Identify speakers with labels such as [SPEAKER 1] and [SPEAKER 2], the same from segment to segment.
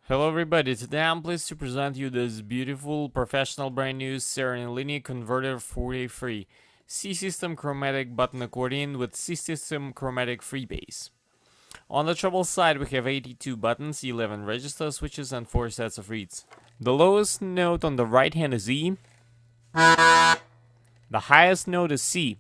[SPEAKER 1] Hello everybody, today I'm pleased to present you this beautiful professional brand new Serenellini converter 43 C-System Chromatic button accordion with C-System Chromatic freebase. On the treble side we have 82 buttons, 11 register switches and 4 sets of reeds. The lowest note on the right hand is E, the highest note is C.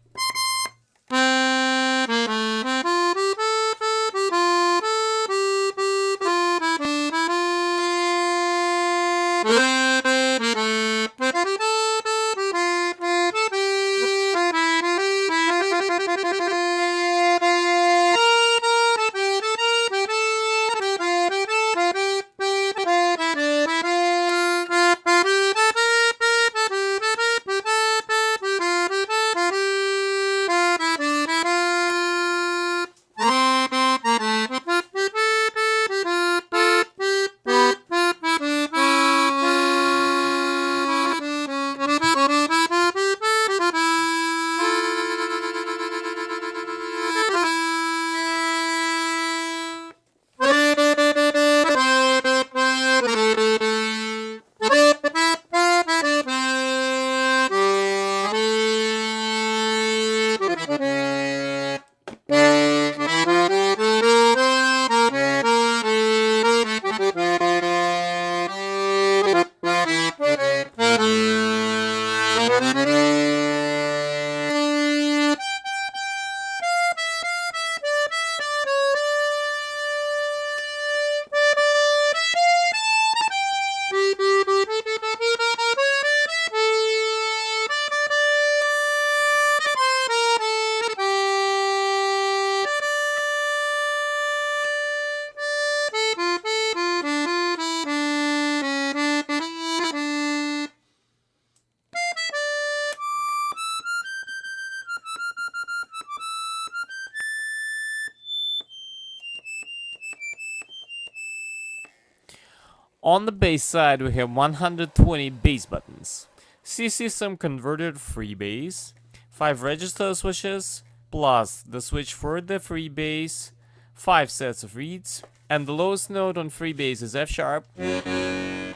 [SPEAKER 1] On the bass side we have 120 bass buttons, C-System converted freebase, 5 register switches, plus the switch for the freebase, 5 sets of reeds, and the lowest note on freebase is F sharp, the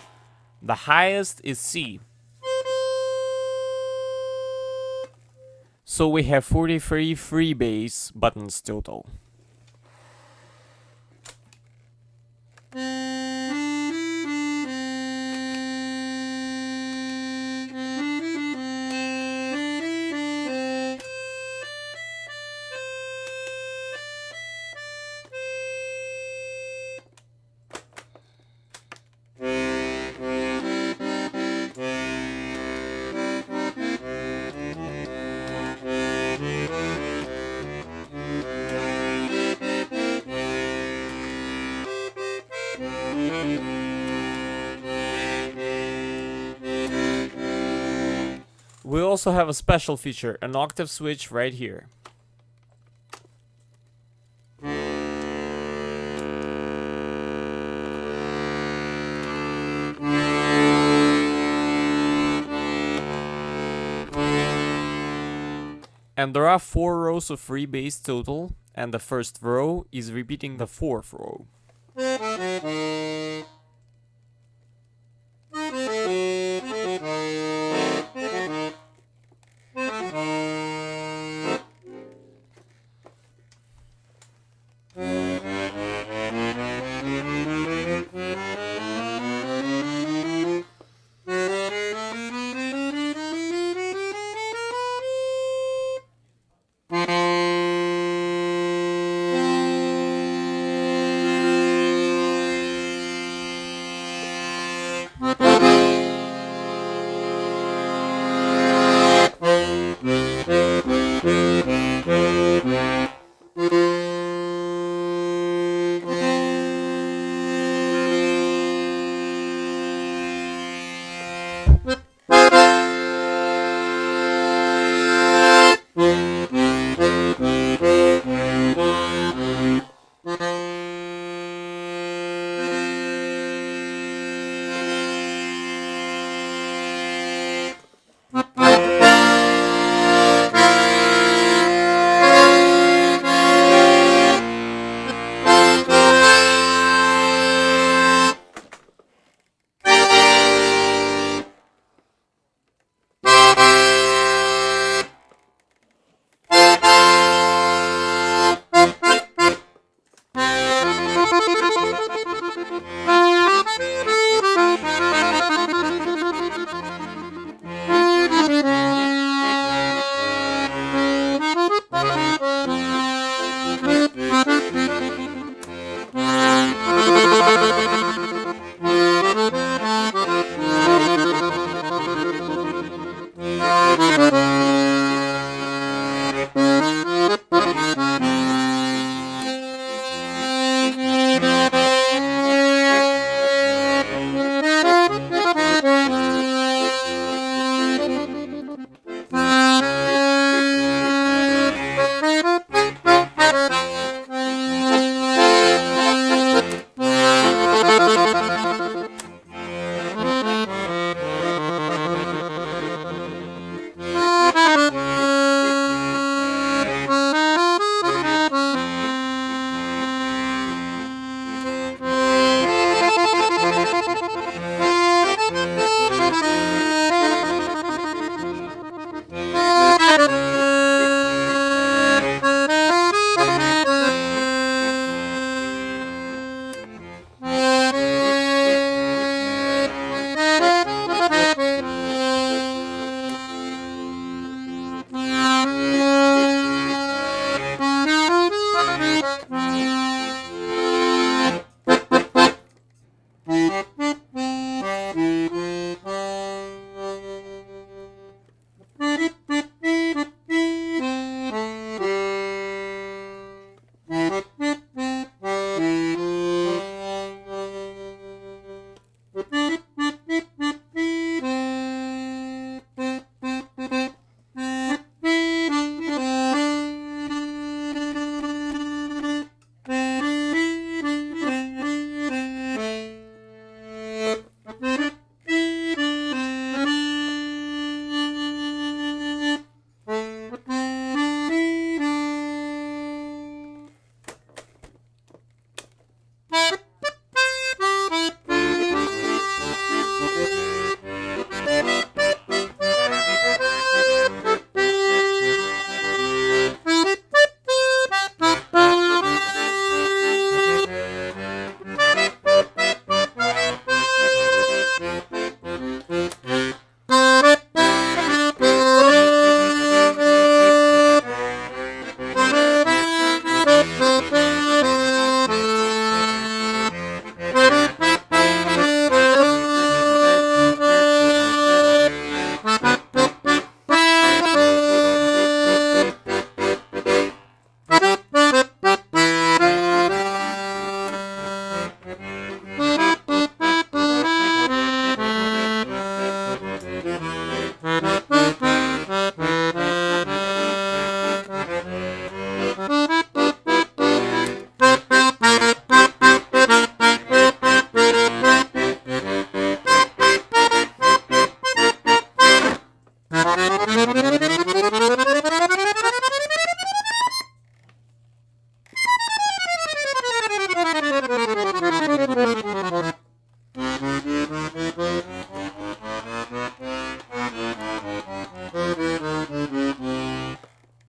[SPEAKER 1] highest is C. So we have 43 freebase buttons total. We also have a special feature, an octave switch right here. And there are 4 rows of freebase total, and the first row is repeating the 4th row.